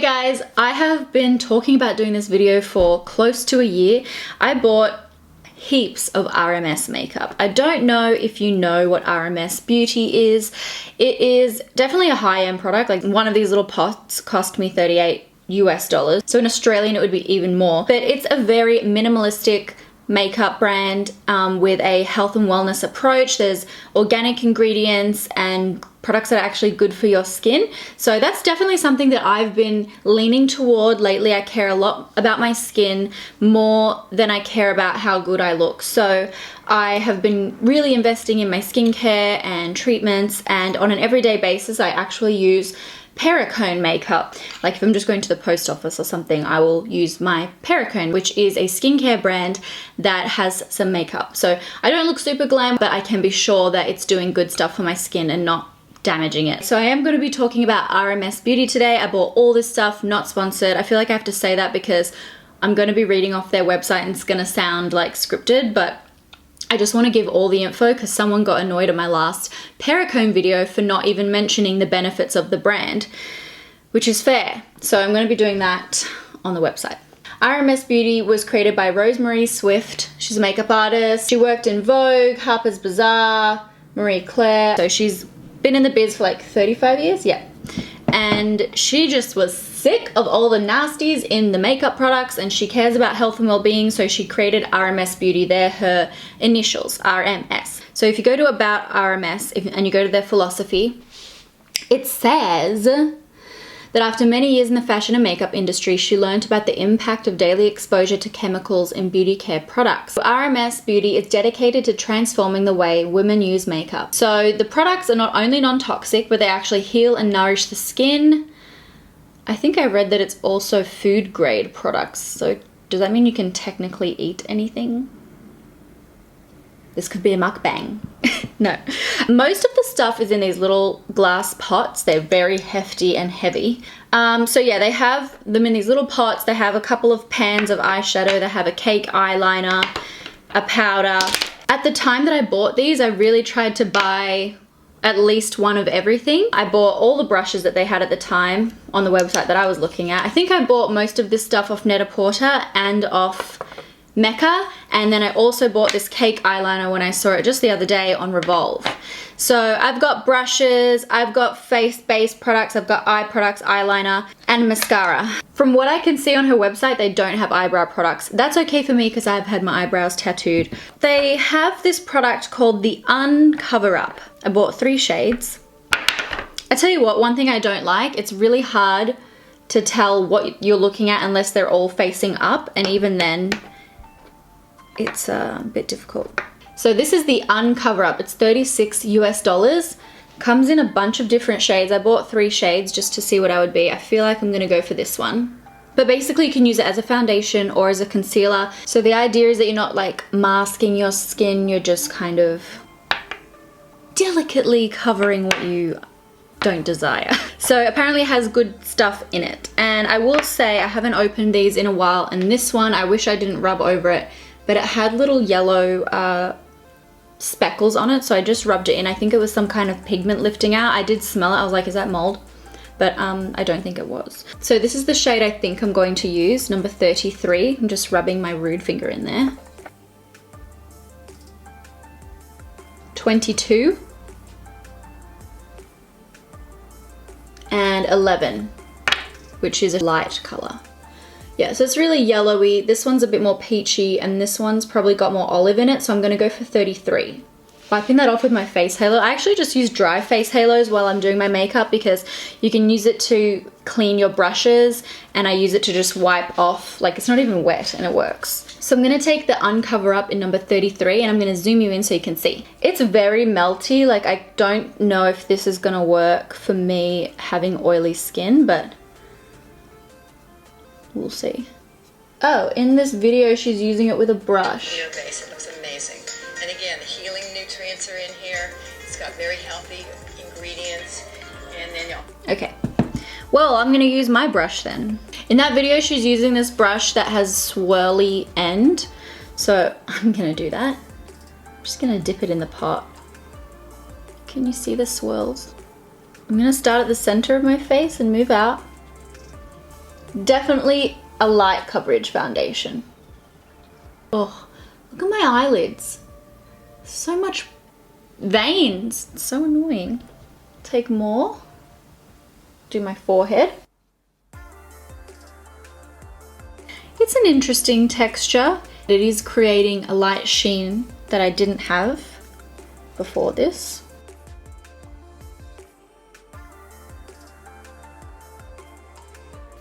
guys, I have been talking about doing this video for close to a year. I bought heaps of RMS makeup. I don't know if you know what RMS Beauty is. It is definitely a high-end product. Like, one of these little pots cost me $38 US. So in Australian it would be even more. But it's a very minimalistic makeup brand with a health and wellness approach. There's organic ingredients and products that are actually good for your skin. So that's definitely something that I've been leaning toward lately. I care a lot about my skin more than I care about how good I look. So I have been really investing in my skincare and treatments, and on an everyday basis I actually use Perricone makeup. Like if I'm just going to the post office or something, I will use my Perricone, which is a skincare brand that has some makeup. So I don't look super glam, but I can be sure that it's doing good stuff for my skin and not damaging it. So I am going to be talking about RMS Beauty today. I bought all this stuff, not sponsored. I feel like I have to say that because I'm going to be reading off their website and it's going to sound like scripted, but I just want to give all the info because someone got annoyed at my last Perricone video for not even mentioning the benefits of the brand, which is fair. So I'm going to be doing that on the website. RMS Beauty was created by Rosemary Swift. She's a makeup artist. She worked in Vogue, Harper's Bazaar, Marie Claire. So she's been in the biz for like 35 years, yeah. And she just was sick of all the nasties in the makeup products, and she cares about health and well-being, so she created RMS Beauty. They're her initials, RMS. So if you go to About RMS and you go to their philosophy, it says that after many years in the fashion and makeup industry, she learned about the impact of daily exposure to chemicals in beauty care products. RMS Beauty is dedicated to transforming the way women use makeup. So the products are not only non-toxic, but they actually heal and nourish the skin. I think I read that it's also food grade products. So does that mean you can technically eat anything? This could be a mukbang. No. Most of the stuff is in these little glass pots. They're very hefty and heavy. So yeah, they have them in these little pots. They have a couple of pans of eyeshadow. They have a cake eyeliner, a powder. At the time that I bought these, I really tried to buy at least one of everything. I bought all the brushes that they had at the time on the website that I was looking at. I think I bought most of this stuff off Net-a-Porter and off Mecca, and then I also bought this cake eyeliner when I saw it just the other day on Revolve. So I've got brushes, I've got face-based products, I've got eye products, eyeliner, and mascara. From what I can see on her website, they don't have eyebrow products. That's okay for me because I've had my eyebrows tattooed. They have this product called the Uncover Up. I bought 3 shades. I tell you what, one thing I don't like, it's really hard to tell what you're looking at unless they're all facing up, and even then, it's a bit difficult. So this is the Uncover Up. It's $36 US. Comes in a bunch of different shades. I bought 3 shades just to see what I would be. I feel like I'm gonna go for this one. But basically you can use it as a foundation or as a concealer. So the idea is that you're not like masking your skin, you're just kind of delicately covering what you don't desire. So apparently it has good stuff in it. And I will say I haven't opened these in a while, and this one I wish I didn't rub over it, but it had little yellow speckles on it, so I just rubbed it in. I think it was some kind of pigment lifting out. I did smell it. I was like, is that mold? But I don't think it was. So this is the shade I think I'm going to use, number 33. I'm just rubbing my rude finger in there. 22. And 11, which is a light color. Yeah, so it's really yellowy. This one's a bit more peachy, and this one's probably got more olive in it, so I'm gonna go for 33. Wiping that off with my face halo. I actually just use dry face halos while I'm doing my makeup because you can use it to clean your brushes, and I use it to just wipe off, like it's not even wet, and it works. So I'm gonna take the Uncover Up in number 33, and I'm gonna zoom you in so you can see. It's very melty. Like, I don't know if this is gonna work for me having oily skin, but we'll see. Oh, in this video, she's using it with a brush. Base. It looks amazing. And again, the healing nutrients are in here. It's got very healthy ingredients. And then you'll... Okay. Well, I'm gonna use my brush then. In that video, she's using this brush that has swirly end. So I'm gonna do that. I'm just gonna dip it in the pot. Can you see the swirls? I'm gonna start at the center of my face and move out. definitely a light coverage foundation. Oh, look at my eyelids. So much veins. It's so annoying. Take more. Do my forehead. It's an interesting texture. It is creating a light sheen that I didn't have before this.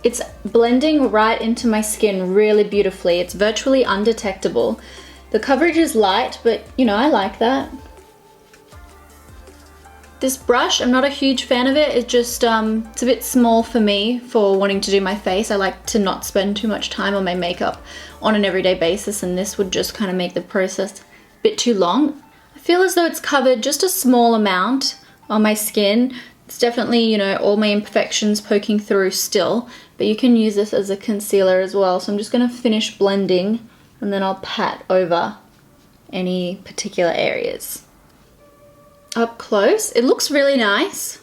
It's blending right into my skin really beautifully. It's virtually undetectable. The coverage is light, but you know, I like that. This brush, I'm not a huge fan of it. It's just, it's a bit small for me for wanting to do my face. I like to not spend too much time on my makeup on an everyday basis, and this would just kind of make the process a bit too long. I feel as though it's covered just a small amount on my skin. It's definitely, you know, all my imperfections poking through still, but you can use this as a concealer as well. So I'm just gonna finish blending and then I'll pat over any particular areas. Up close, it looks really nice.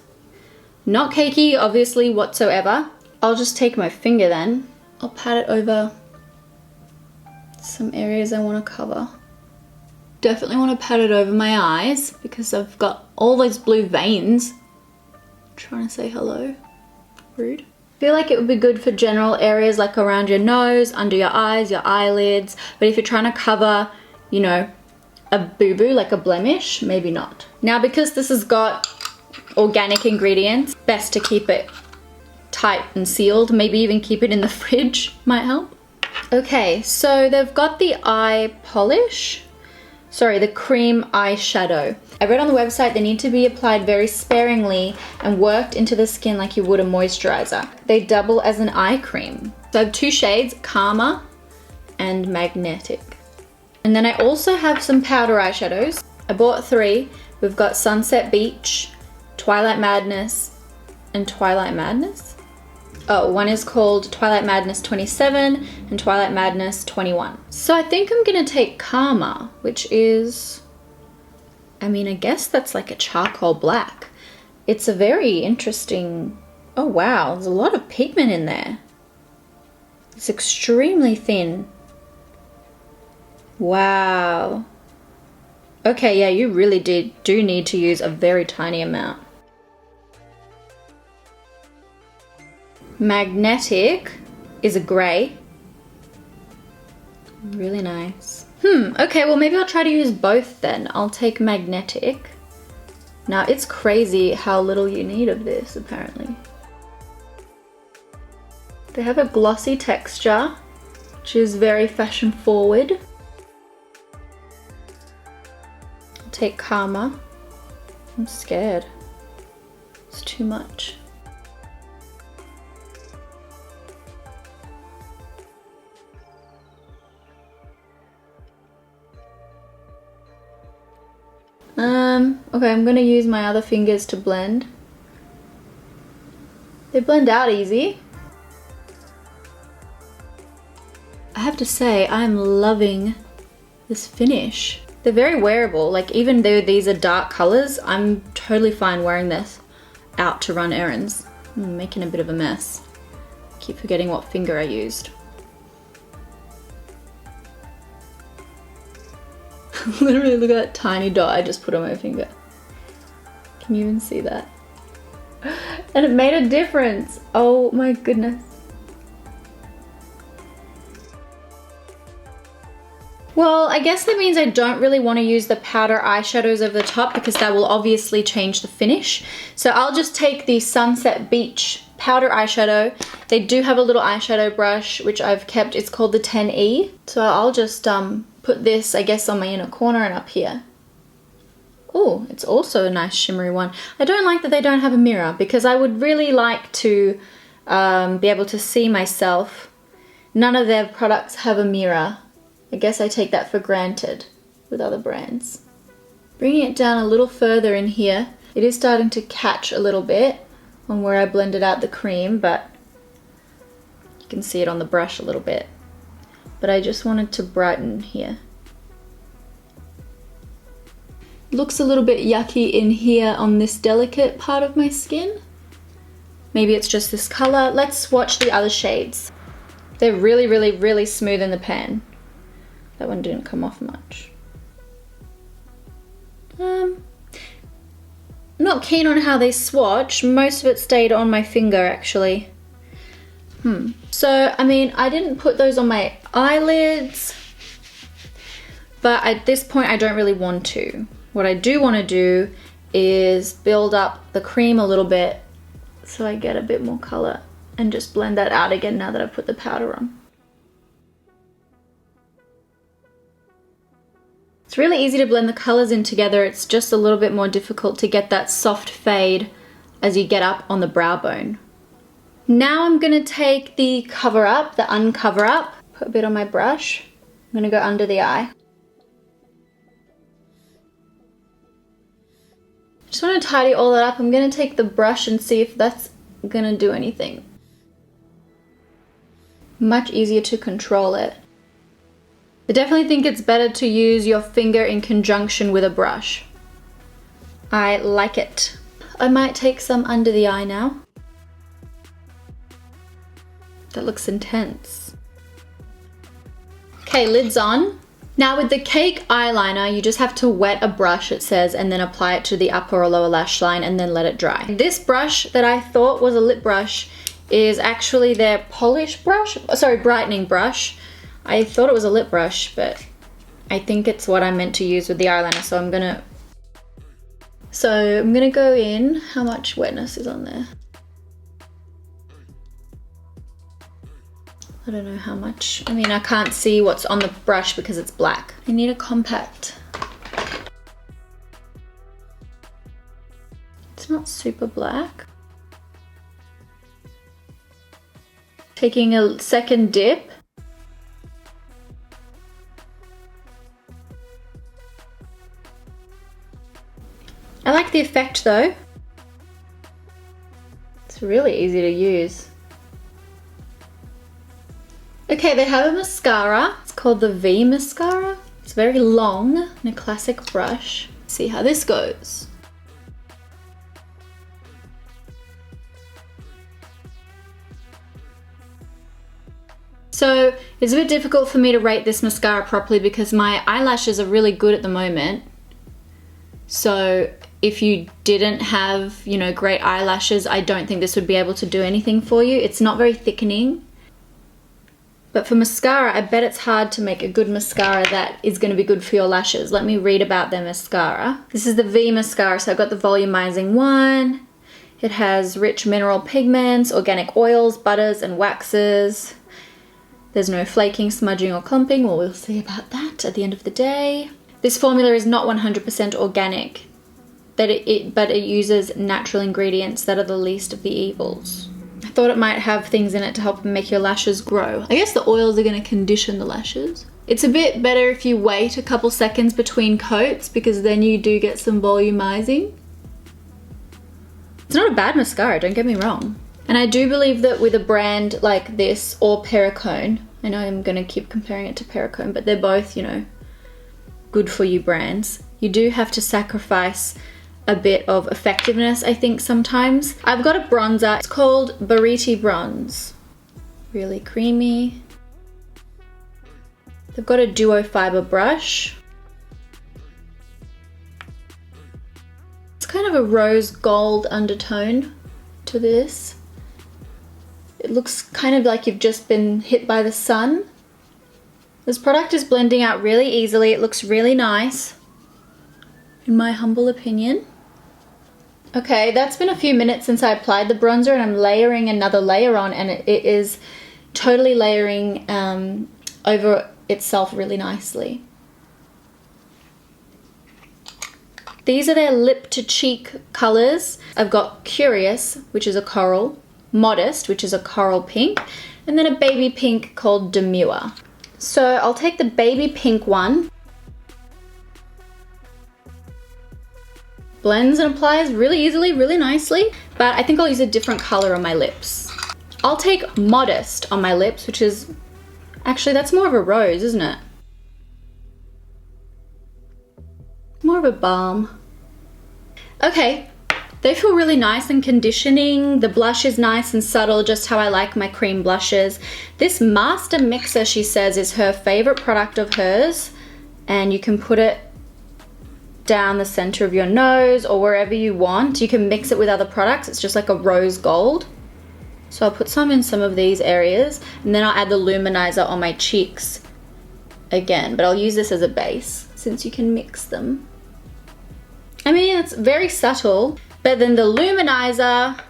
Not cakey, obviously, whatsoever. I'll just take my finger then. I'll pat it over some areas I want to cover. Definitely want to pat it over my eyes because I've got all those blue veins. I'm trying to say hello. Rude. I feel like it would be good for general areas like around your nose, under your eyes, your eyelids. But if you're trying to cover, you know, a boo-boo, like a blemish, maybe not. Now, because this has got organic ingredients, best to keep it tight and sealed. Maybe even keep it in the fridge might help. Okay, so they've got the eye polish. Sorry, the cream eyeshadow. I read on the website they need to be applied very sparingly and worked into the skin like you would a moisturizer. They double as an eye cream. So I have two shades, Karma and Magnetic. And then I also have some powder eyeshadows. I bought 3. We've got Sunset Beach, Twilight Madness, and Twilight Madness? Oh, one is called Twilight Madness 27 and Twilight Madness 21. So I think I'm gonna take Karma, which is, I mean, I guess that's like a charcoal black. It's a very interesting, oh wow, there's a lot of pigment in there. It's extremely thin. Wow. Okay, yeah, you really do need to use a very tiny amount. Magnetic is a grey. Really nice. Okay, well maybe I'll try to use both then. I'll take Magnetic. Now it's crazy how little you need of this, apparently. They have a glossy texture, which is very fashion forward. Take Karma. I'm scared. It's too much. Okay, I'm gonna use my other fingers to blend. They blend out easy. I have to say, I'm loving this finish. They're very wearable, like even though these are dark colors, I'm totally fine wearing this out to run errands. I'm making a bit of a mess. Keep forgetting what finger I used. Literally look at that tiny dot I just put on my finger. Can you even see that? And it made a difference. Oh my goodness. Well, I guess that means I don't really want to use the powder eyeshadows over the top because that will obviously change the finish. So I'll just take the Sunset Beach powder eyeshadow. They do have a little eyeshadow brush, which I've kept. It's called the 10E. So I'll just put this, I guess, on my inner corner and up here. Oh, it's also a nice shimmery one. I don't like that they don't have a mirror because I would really like to be able to see myself. None of their products have a mirror. I guess I take that for granted with other brands. Bringing it down a little further in here. It is starting to catch a little bit on where I blended out the cream, but you can see it on the brush a little bit. But I just wanted to brighten here. Looks a little bit yucky in here on this delicate part of my skin. Maybe it's just this color. Let's swatch the other shades. They're really, really, really smooth in the pan. That one didn't come off much. Not keen on how they swatch. Most of it stayed on my finger actually. So, I mean, I didn't put those on my eyelids, but at this point I don't really want to. What I do want to do is build up the cream a little bit so I get a bit more color and just blend that out again now that I've put the powder on. It's really easy to blend the colors in together. It's just a little bit more difficult to get that soft fade as you get up on the brow bone. Now I'm gonna take the cover up, the uncover up, put a bit on my brush. I'm gonna go under the eye. Just want to tidy all that up. I'm gonna take the brush and see if that's gonna do anything. Much easier to control it. I definitely think it's better to use your finger in conjunction with a brush. I like it. I might take some under the eye now. That looks intense. Okay, lid's on. Now with the cake eyeliner, you just have to wet a brush, it says, and then apply it to the upper or lower lash line and then let it dry. This brush that I thought was a lip brush is actually their polish brush, sorry, brightening brush. I thought it was a lip brush, but I think it's what I meant to use with the eyeliner, so I'm gonna go in. How much wetness is on there? I don't know how much. I mean, I can't see what's on the brush because it's black. I need a compact. It's not super black. Taking a second dip. I like the effect though. It's really easy to use. Okay, they have a mascara. It's called the V mascara. It's very long and a classic brush. Let's see how this goes. So it's a bit difficult for me to rate this mascara properly because my eyelashes are really good at the moment. So if you didn't have, you know, great eyelashes, I don't think this would be able to do anything for you. It's not very thickening. But for mascara, I bet it's hard to make a good mascara that is going to be good for your lashes. Let me read about their mascara. This is the V mascara, so I've got the Volumizing one. It has rich mineral pigments, organic oils, butters, and waxes. There's no flaking, smudging, or clumping. Well, we'll see about that at the end of the day. This formula is not 100% organic, but it uses natural ingredients that are the least of the evils. I thought it might have things in it to help make your lashes grow. I guess the oils are going to condition the lashes. It's a bit better if you wait a couple seconds between coats because then you do get some volumizing. It's not a bad mascara, don't get me wrong. And I do believe that with a brand like this or Perricone, I know I'm going to keep comparing it to Perricone, but they're both, you know, good for you brands. You do have to sacrifice a bit of effectiveness, I think, sometimes. I've got a bronzer. It's called Bariti Bronze. Really creamy. They've got a duo fiber brush. It's kind of a rose gold undertone to this. It looks kind of like you've just been hit by the sun. This product is blending out really easily. It looks really nice, in my humble opinion. Okay, that's been a few minutes since I applied the bronzer and I'm layering another layer on, and it is totally layering over itself really nicely. These are their lip to cheek colors. I've got Curious, which is a coral, Modest, which is a coral pink, and then a baby pink called Demure. So I'll take the baby pink one. Blends and applies really easily, really nicely, but I think I'll use a different color on my lips. I'll take Modest on my lips, which is, actually that's more of a rose, isn't it? More of a balm. Okay, They feel really nice and conditioning. The blush is nice and subtle, just how I like my cream blushes. This Master Mixer, she says, is her favorite product of hers. And you can put it down the center of your nose or wherever you want. You can mix it with other products. It's just like a rose gold. So I'll put some in some of these areas, and then I'll add the luminizer on my cheeks again, but I'll use this as a base since you can mix them. I mean, it's very subtle, but then the luminizer,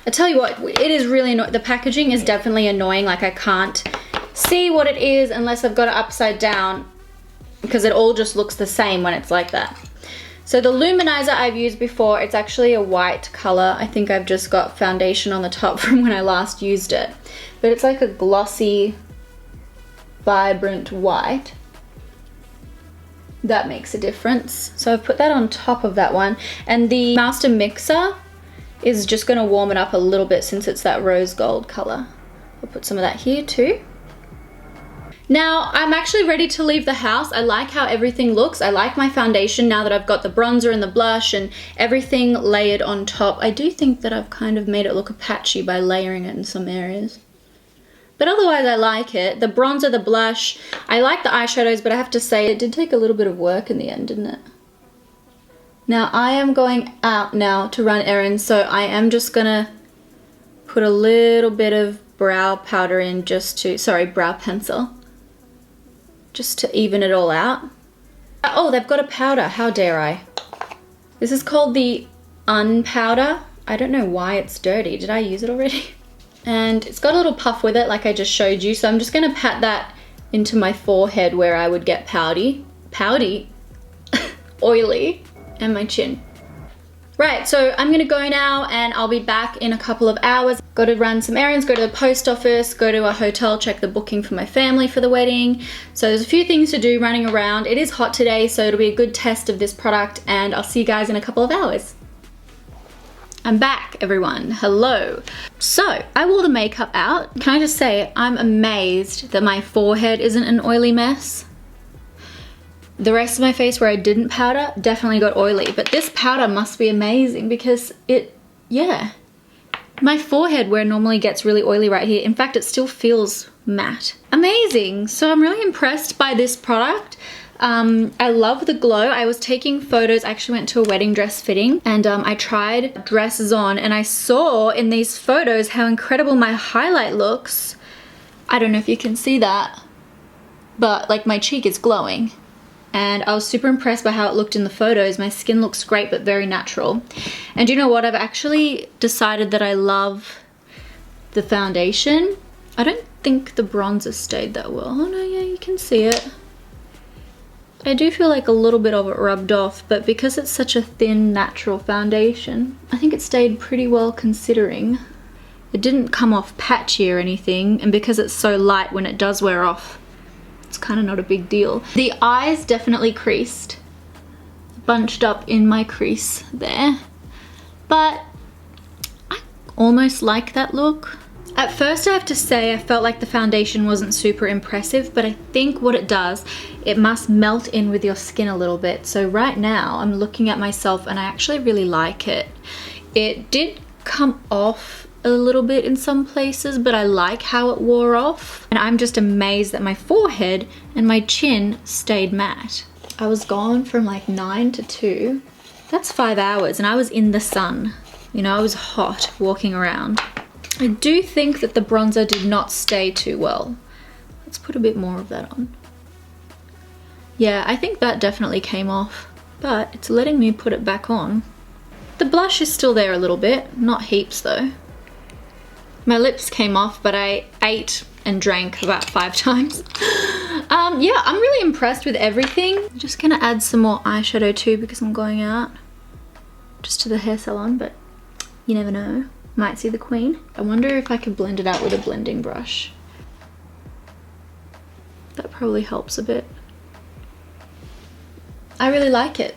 I tell you what, it is really annoying. The packaging is definitely annoying. Like, I can't see what it is unless I've got it upside down, because it all just looks the same when it's like that. So the luminizer I've used before, it's actually a white color. I think I've just got foundation on the top from when I last used it. But it's like a glossy, vibrant white. That makes a difference. So I've put that on top of that one. And the Master Mixer is just gonna warm it up a little bit since it's that rose gold color. I'll put some of that here too. Now, I'm actually ready to leave the house. I like how everything looks. I like my foundation now that I've got the bronzer and the blush and everything layered on top. I do think that I've kind of made it look patchy by layering it in some areas. But otherwise, I like it. The bronzer, the blush, I like the eyeshadows, but I have to say it did take a little bit of work in the end, didn't it? Now, I am going out now to run errands, so I am just gonna put a little bit of brow powder in just to, sorry, brow pencil. Just to even it all out. Oh, they've got a powder, how dare I. This is called the Unpowder. I don't know why it's dirty. Did I use it already? And it's got a little puff with it like I just showed you. So I'm just gonna pat that into my forehead where I would get pouty, oily, and my chin. Right, so I'm gonna go now and I'll be back in a couple of hours. Got to run some errands, go to the post office, go to a hotel, check the booking for my family for the wedding. So there's a few things to do running around. It is hot today, so it'll be a good test of this product, and I'll see you guys in a couple of hours. I'm back, everyone. Hello. So I wore the makeup out. Can I just say, I'm amazed that my forehead isn't an oily mess. The rest of my face where I didn't powder definitely got oily, but this powder must be amazing because it, yeah. My forehead where it normally gets really oily right here, in fact, it still feels matte. Amazing. So I'm really impressed by this product. I love the glow. I was taking photos. I actually went to a wedding dress fitting and I tried dresses on, and I saw in these photos how incredible my highlight looks. I don't know if you can see that, but like my cheek is glowing. And I was super impressed by how it looked in the photos. My skin looks great, but very natural. And you know what? I've actually decided that I love the foundation. I don't think the bronzer stayed that well. Oh no, yeah, you can see it. I do feel like a little bit of it rubbed off, but because it's such a thin, natural foundation, I think it stayed pretty well considering. It didn't come off patchy or anything, and because it's so light, when it does wear off, it's kind of not a big deal. The eyes definitely creased, bunched up in my crease there, but I almost like that look. At first, I have to say, I felt like the foundation wasn't super impressive, but I think what it does, it must melt in with your skin a little bit. So right now, I'm looking at myself and I actually really like it. It did come off a little bit in some places, but I like how it wore off. And I'm just amazed that my forehead and my chin stayed matte. I was gone from like 9 to 2. That's 5 hours, and I was in the sun. You know, I was hot walking around. I do think that the bronzer did not stay too well. Let's put a bit more of that on. Yeah, I think that definitely came off, but it's letting me put it back on. The blush is still there a little bit, not heaps though. My lips came off, but I ate and drank about 5 times. Yeah, I'm really impressed with everything. I'm just gonna add some more eyeshadow too because I'm going out. Just to the hair salon, but you never know. Might see the queen. I wonder if I could blend it out with a blending brush. That probably helps a bit. I really like it.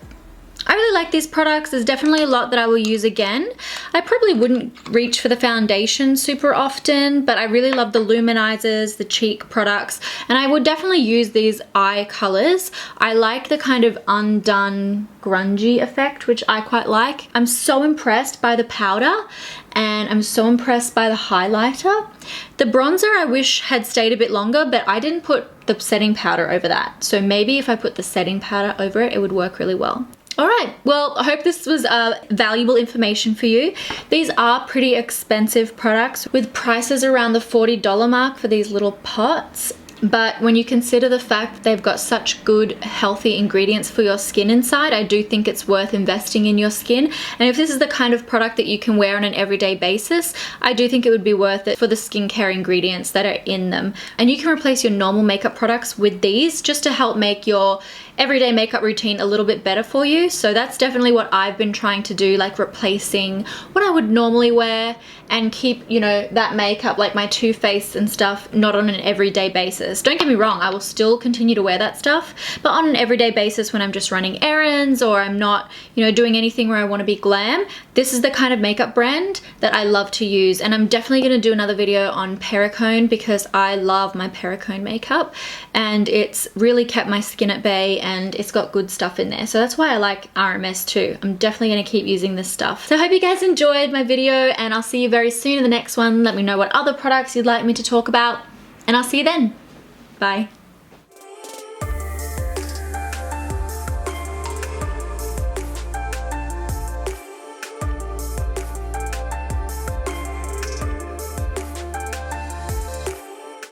I really like these products. There's definitely a lot that I will use again. I probably wouldn't reach for the foundation super often, but I really love the luminizers, the cheek products, and I would definitely use these eye colors. I like the kind of undone grungy effect, which I quite like. I'm so impressed by the powder, and I'm so impressed by the highlighter. The bronzer I wish had stayed a bit longer, but I didn't put the setting powder over that. So maybe if I put the setting powder over it, it would work really well. All right, well, I hope this was valuable information for you. These are pretty expensive products with prices around the $40 mark for these little pots. But when you consider the fact that they've got such good, healthy ingredients for your skin inside, I do think it's worth investing in your skin. And if this is the kind of product that you can wear on an everyday basis, I do think it would be worth it for the skincare ingredients that are in them. And you can replace your normal makeup products with these just to help make your everyday makeup routine a little bit better for you. So that's definitely what I've been trying to do, like replacing what I would normally wear and keep, you know, that makeup, like my Too Faced and stuff, not on an everyday basis. Don't get me wrong, I will still continue to wear that stuff, but on an everyday basis when I'm just running errands or I'm not, you know, doing anything where I want to be glam, this is the kind of makeup brand that I love to use. And I'm definitely going to do another video on Perricone because I love my Perricone makeup and it's really kept my skin at bay and it's got good stuff in there. So that's why I like RMS too. I'm definitely going to keep using this stuff. So I hope you guys enjoyed my video and I'll see you very soon in the next one. Let me know what other products you'd like me to talk about and I'll see you then. Bye.